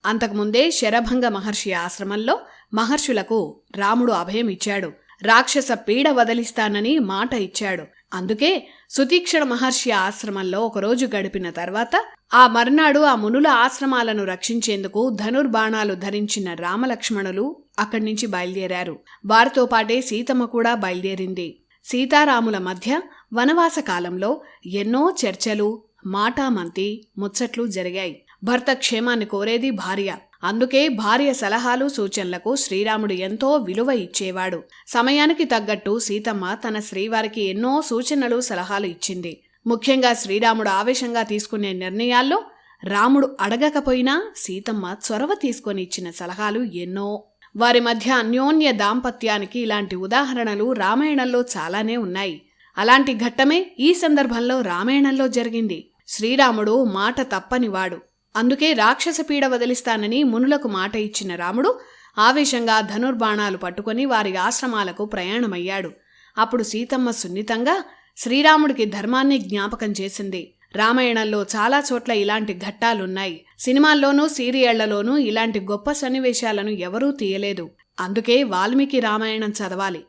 అంతకుముందే శరభంగ మహర్షి ఆశ్రమంలో మహర్షులకు రాముడు అభయం ఇచ్చాడు. రాక్షస పీడ వదిలిస్తానని మాట ఇచ్చాడు. అందుకే సుతీక్షణ మహర్షి ఆశ్రమంలో ఒకరోజు గడిపిన తర్వాత ఆ మర్నాడు ఆ మునుల ఆశ్రమాలను రక్షించేందుకు ధనుర్బాణాలు ధరించిన రామలక్ష్మణులు అక్కడి నుంచి బయలుదేరారు. వారితో పాటే సీతమ్మ కూడా బయలుదేరింది. సీతారాముల మధ్య వనవాస కాలంలో ఎన్నో చర్చలు, మాటామంతి, ముచ్చట్లు జరిగాయి. భర్త క్షేమాన్ని కోరేది భార్య. అందుకే భార్య సలహాలు సూచనలకు శ్రీరాముడు ఎంతో విలువ ఇచ్చేవాడు. సమయానికి తగ్గట్టు సీతమ్మ తన శ్రీవారికి ఎన్నో సూచనలు, సలహాలు ఇచ్చింది. ముఖ్యంగా శ్రీరాముడు ఆవేశంగా తీసుకునే నిర్ణయాల్లో రాముడు అడగకపోయినా సీతమ్మ చొరవ తీసుకొని ఇచ్చిన సలహాలు ఎన్నో. వారి మధ్య అన్యోన్య దాంపత్యానికి ఇలాంటి ఉదాహరణలు రామాయణంలో చాలానే ఉన్నాయి. అలాంటి ఘట్టమే ఈ సందర్భంలో రామాయణంలో జరిగింది. శ్రీరాముడు మాట తప్పనివాడు. అందుకే రాక్షస పీడ వదిలిస్తానని మునులకు మాట ఇచ్చిన రాముడు ఆవేశంగా ధనుర్బాణాలు పట్టుకుని వారి ఆశ్రమాలకు ప్రయాణమయ్యాడు. అప్పుడు సీతమ్మ సున్నితంగా శ్రీరాముడికి ధర్మాన్ని జ్ఞాపకం చేసింది. రామాయణంలో చాలా చోట్ల ఇలాంటి ఘట్టాలున్నాయి. సినిమాల్లోనూ సీరియళ్లలోనూ ఇలాంటి గొప్ప సన్నివేశాలను ఎవరూ తీయలేదు. అందుకే వాల్మీకి రామాయణం చదవాలి.